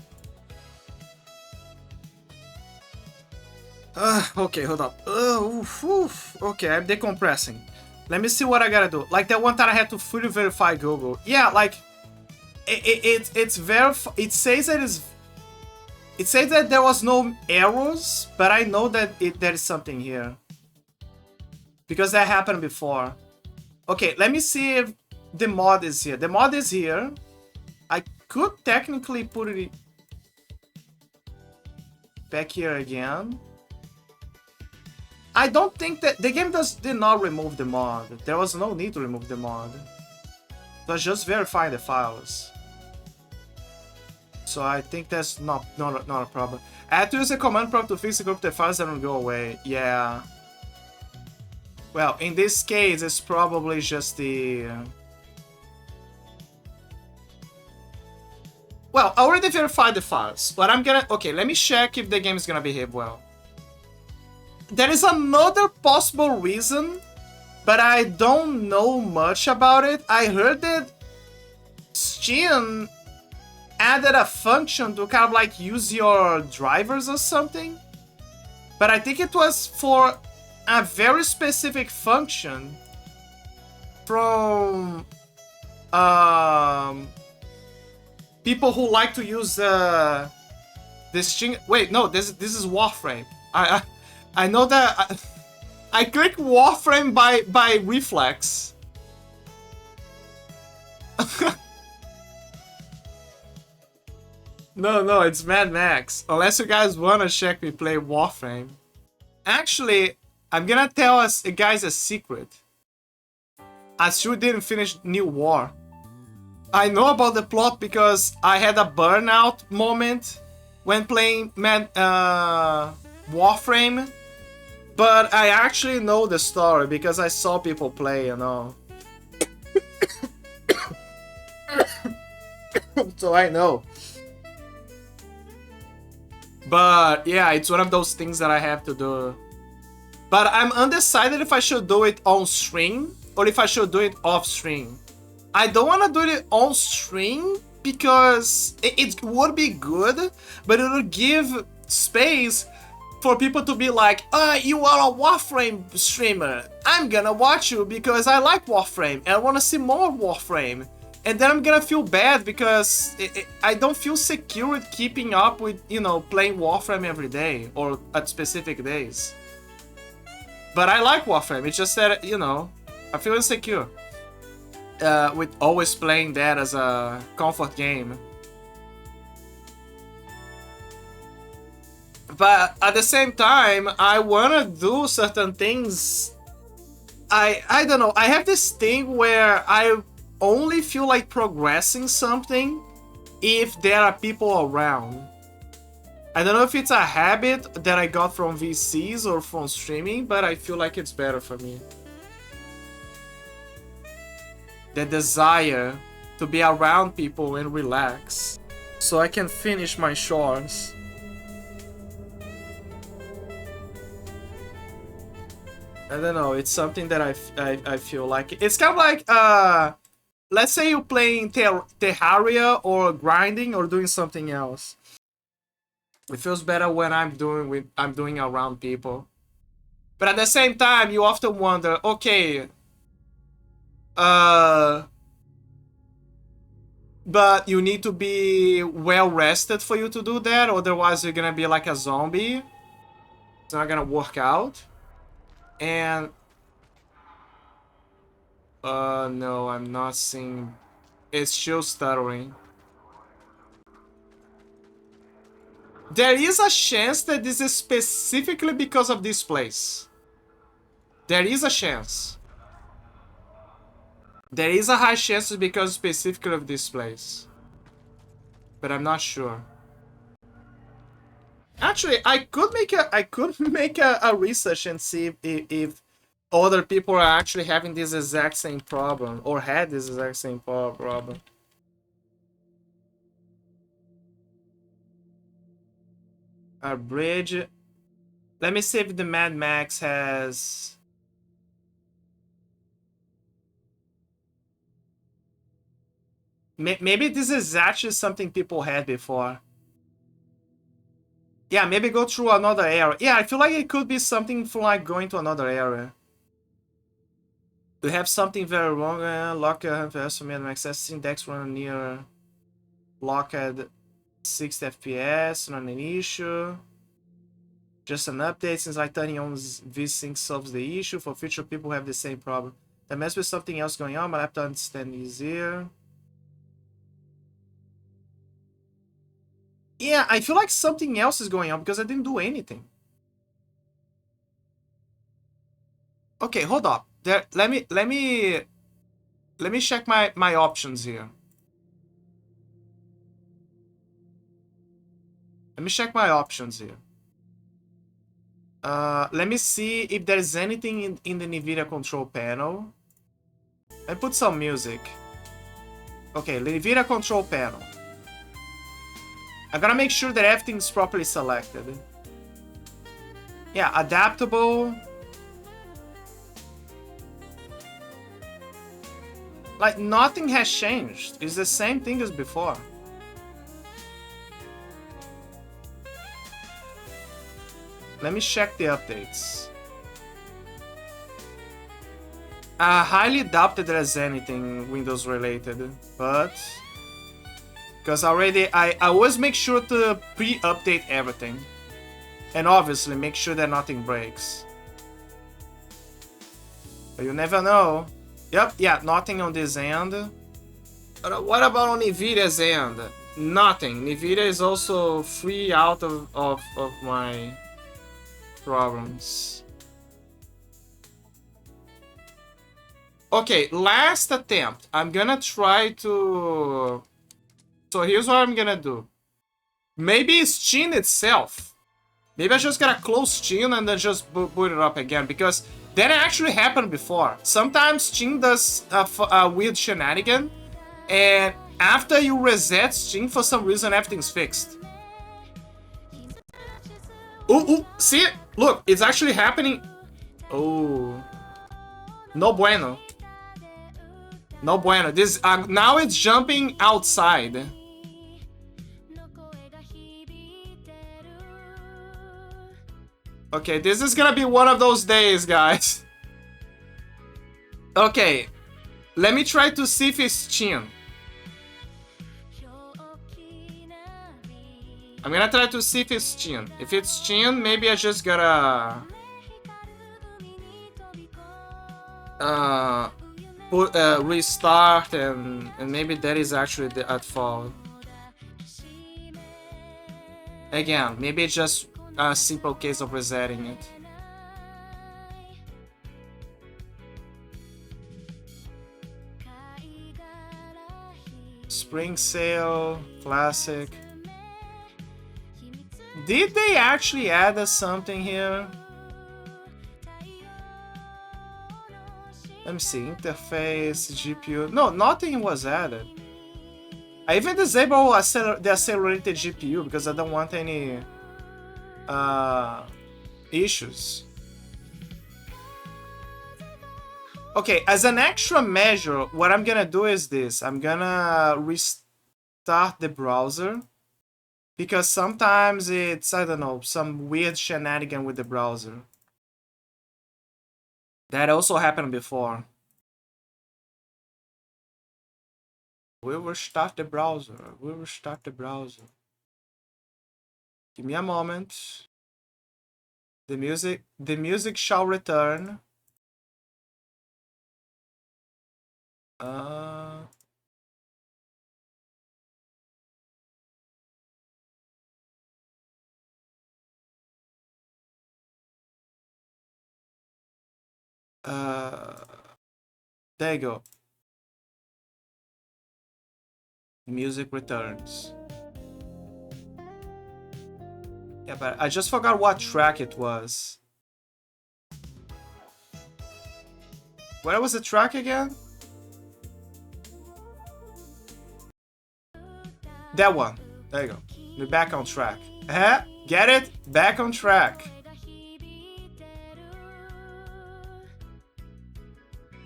Okay, hold up. Okay, I'm decompressing. Let me see what I gotta do. Like that one time I had to fully verify Google. Yeah, like it says that it says that there was no errors, but I know that there is something here because that happened before. Okay, let me see if the mod is here. The mod is here. I could technically put it back here again. I don't think that the game did not remove the mod. There was no need to remove the mod. It was just verifying the files. So I think that's not a problem. I had to use a command prompt to fix the group the files that don't go away. Yeah. Well, in this case, it's probably just the... Well, I already verified the files, but I'm gonna... Okay, let me check if the game is gonna behave well. There is another possible reason, but I don't know much about it. I heard that Steam added a function to kind of like use your drivers or something. But I think it was for a very specific function from people who like to use the Steam. Wait, no, this is Warframe. I know that I click Warframe by reflex. No, it's Mad Max. Unless you guys wanna check me play Warframe. Actually, I'm gonna tell us guys a secret. I still didn't finish New War. I know about the plot because I had a burnout moment when playing Warframe. But I actually know the story because I saw people play, you know. So I know. But yeah, it's one of those things that I have to do. But I'm undecided if I should do it on stream or if I should do it off stream. I don't want to do it on stream because it would be good, but it would give space for people to be like, you are a Warframe streamer. I'm gonna watch you because I like Warframe and I want to see more Warframe. And then I'm gonna feel bad because I don't feel secure with keeping up with, you know, playing Warframe every day or at specific days. But I like Warframe, it's just that, you know, I feel insecure with always playing that as a comfort game. But at the same time, I wanna do certain things. I don't know, I have this thing where I only feel like progressing something if there are people around. I don't know if it's a habit that I got from VCs or from streaming, but I feel like it's better for me. The desire to be around people and relax so I can finish my chores. I don't know, it's something that I feel like. It's kind of like, let's say you're playing Terraria or grinding or doing something else. It feels better when I'm doing around people. But at the same time, you often wonder, okay, but you need to be well rested for you to do that, otherwise you're gonna be like a zombie. It's not gonna work out. And no, I'm not seeing. It's still stuttering. There is a chance that this is specifically because of this place. There is a chance. There is a high chance it's because specifically of this place. But I'm not sure. Actually, I could make a research and see if other people are actually having this exact same problem or had this exact same problem. A bridge. Let me see if the Mad Max has. Maybe this is actually something people had before. Yeah, maybe go through another area. Yeah, I feel like it could be something for like going to another area. We have something very wrong. Lock FPS for Mad Max index run near lock at 60 FPS, not an issue. Just an update since like turning on VSync solves the issue. For future people who have the same problem. There must be something else going on, but I have to understand easier. Yeah, I feel like something else is going on because I didn't do anything. Okay, hold up. There, let me check my options here. Let me check my options here. Let me see if there's anything in the NVIDIA control panel. I put some music. Okay, the NVIDIA control panel. I gotta make sure that everything's properly selected. Yeah, adaptable. Like, nothing has changed. It's the same thing as before. Let me check the updates. I highly doubt that there's anything Windows related, but... Because already, I always make sure to pre-update everything. And obviously, make sure that nothing breaks. But you never know. Yep, yeah, nothing on this end. But what about on NVIDIA's end? Nothing. NVIDIA is also free out of my problems. Okay, last attempt. I'm gonna try to... So here's what I'm gonna do. Maybe it's Steam itself. Maybe I just gotta close Steam and then just boot it up again, because that actually happened before. Sometimes Steam does a weird shenanigan, and after you reset Steam, for some reason everything's fixed. Ooh, see it? Look, it's actually happening. Oh, no bueno. No bueno. This now it's jumping outside. Okay, this is gonna be one of those days, guys. Okay, let me try to see if it's Steam. I'm gonna try to see if it's Steam. If it's Steam, maybe I just gotta... restart, and maybe that is actually at fault. Again, maybe it's just a simple case of resetting it. Spring Sale, Classic. Did they actually add something here? Let me see, interface, GPU. No, nothing was added. I even disabled the accelerated GPU because I don't want any issues. Okay, as an extra measure, what I'm gonna do is this. I'm gonna restart the browser, because sometimes it's, I don't know, some weird shenanigan with the browser. That also happened before. We will start the browser. We will start the browser. Give me a moment. The music shall return. There you go. Music returns. Yeah, but I just forgot what track it was. Where was the track again? That one. There you go. We're back on track. Get it? Back on track.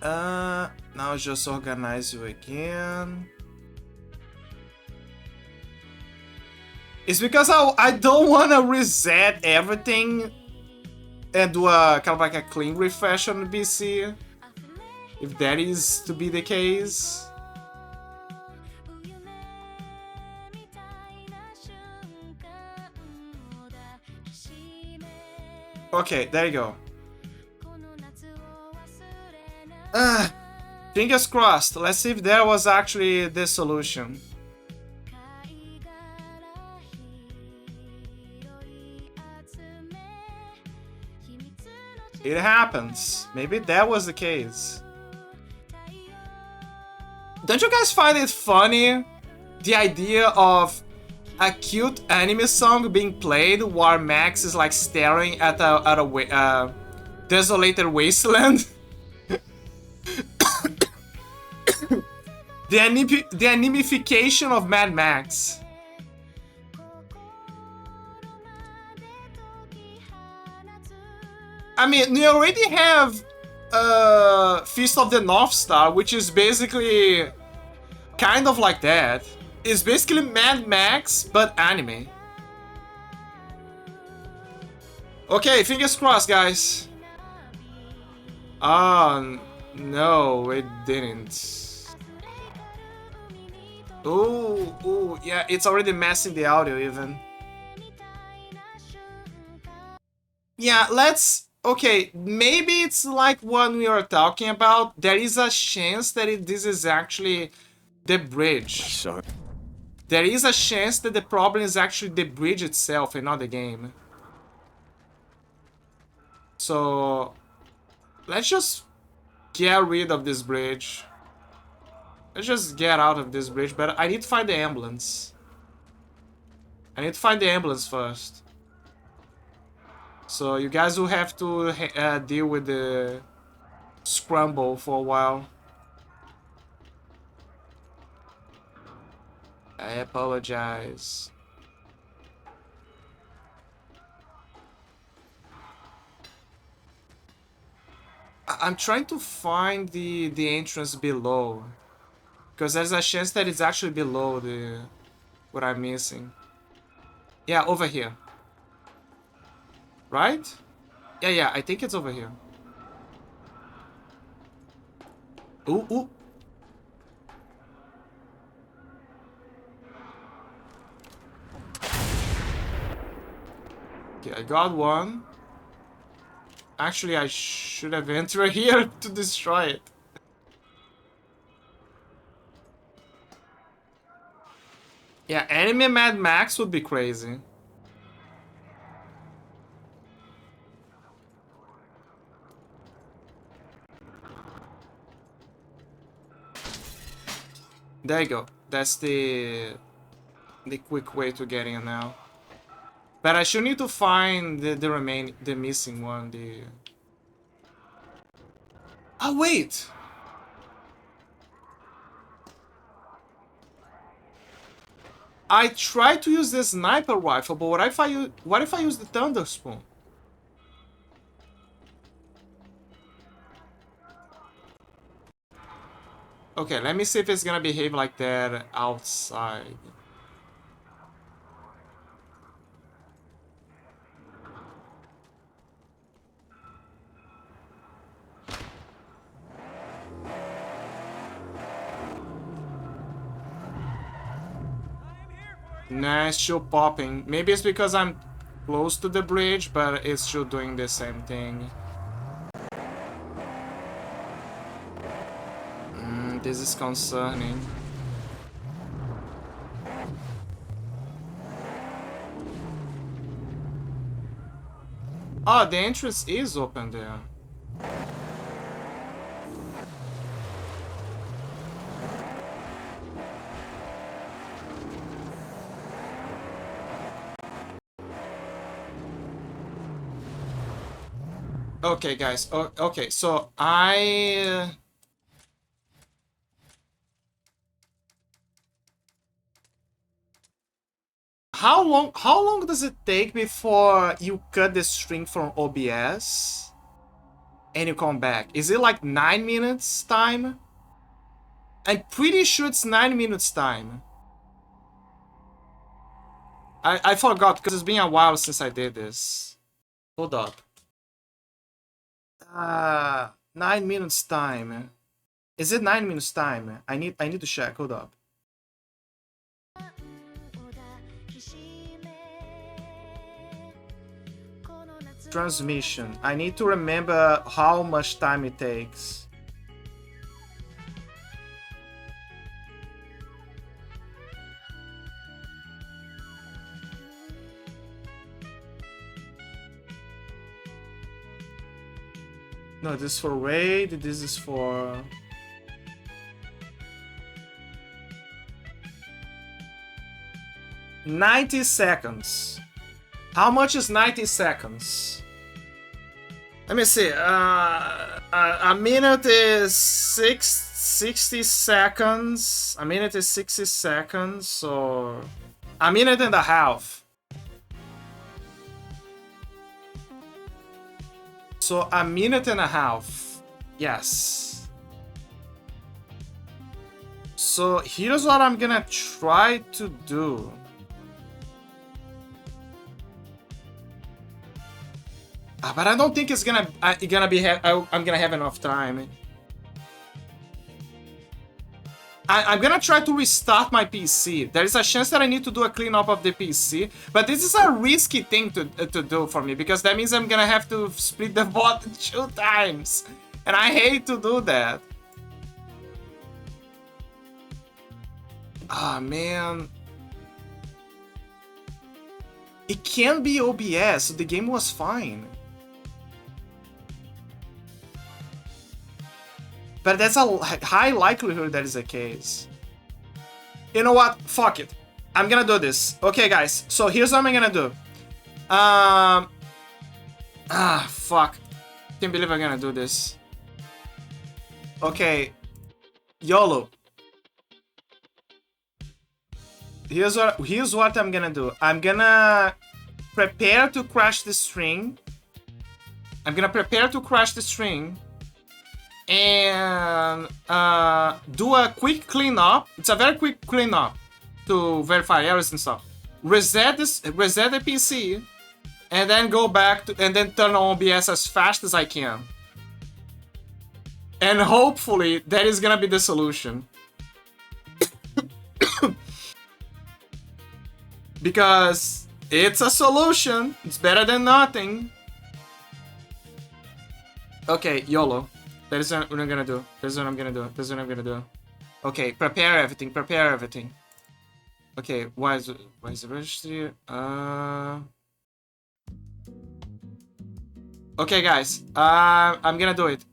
Now just organize you again. It's because I don't want to reset everything and do a kind of like a clean refresh on the PC. If that is to be the case. Okay, there you go. Fingers crossed. Let's see if there was actually the solution. It happens. Maybe that was the case. Don't you guys find it funny? The idea of a cute anime song being played while Max is like staring at a desolated wasteland? The animification of Mad Max. I mean, we already have Feast of the North Star, which is basically kind of like that. It's basically Mad Max, but anime. Okay, fingers crossed, guys. No, it didn't. Ooh, yeah, it's already messing the audio even. Yeah, okay, maybe it's like what we were talking about. There is a chance that this is actually the bridge. Sorry. There is a chance that the problem is actually the bridge itself and not the game. So let's just get rid of this bridge. Let's just get out of this bridge, but I need to find the ambulance. I need to find the ambulance first. So you guys will have to deal with the scramble for a while. I apologize. I'm trying to find the entrance below. Because there's a chance that it's actually below what I'm missing. Yeah, over here. Right? Yeah, I think it's over here. Ooh. Okay, I got one. Actually, I should have entered here to destroy it. Yeah, anime Mad Max would be crazy. There you go. That's the quick way to get in now. But I should need to find the missing one. Oh wait. I tried to use the sniper rifle, but what if I use the thunder spoon? Okay, let me see if it's gonna behave like that outside. Nah, it's still popping. Maybe it's because I'm close to the bridge, but it's still doing the same thing. This is concerning. Oh, the entrance is open there. Okay, guys. Okay, so I... How long does it take before you cut the string from OBS and you come back? Is it like 9 minutes time? I'm pretty sure it's 9 minutes time. I forgot because it's been a while since I did this. Hold up. 9 minutes time. Is it 9 minutes time? I need to check. Hold up. Transmission. I need to remember how much time it takes. No, this is for raid, this is for... $90 seconds. How much is 90 seconds? Let me see. A minute is 60 seconds. A minute is 60 seconds, so... A minute and a half. So a minute and a half. Yes. So here's what I'm gonna try to do. But I don't think it's gonna be. I'm gonna have enough time. I'm gonna try to restart my PC. There is a chance that I need to do a cleanup of the PC, but this is a risky thing to do for me because that means I'm gonna have to split the VOD 2 times, and I hate to do that. Ah, man. It can't be OBS, so the game was fine. But that's a high likelihood that is the case. You know what? Fuck it. I'm gonna do this. Okay, guys. So here's what I'm gonna do. Fuck. Can't believe I'm gonna do this. Okay. YOLO. Here's what I'm gonna do. I'm gonna prepare to crash the string. And do a quick cleanup. It's a very quick cleanup to verify errors and stuff. Reset the PC, and then go back to, and then turn on OBS as fast as I can. And hopefully that is gonna be the solution. Because it's a solution. It's better than nothing. Okay, YOLO. That is what I'm gonna do. Okay, prepare everything. Okay, why is the registry? Okay, guys. I'm gonna do it.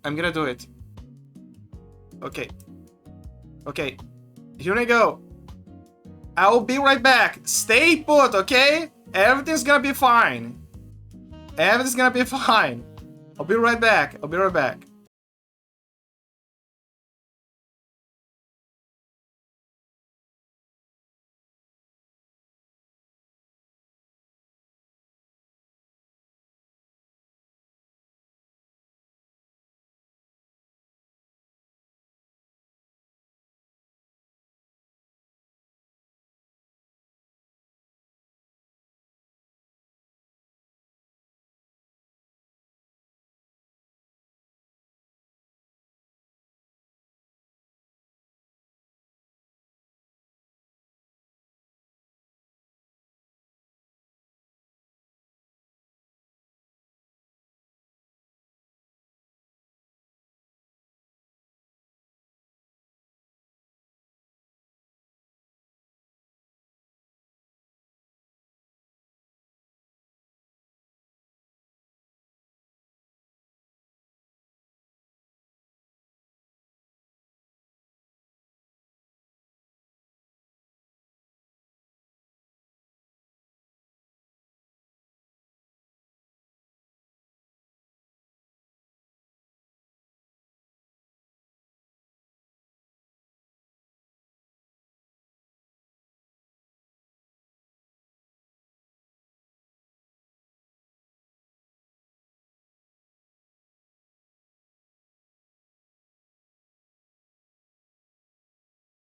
Okay. Here we go. I will be right back. Stay put, okay? Everything's gonna be fine. I'll be right back.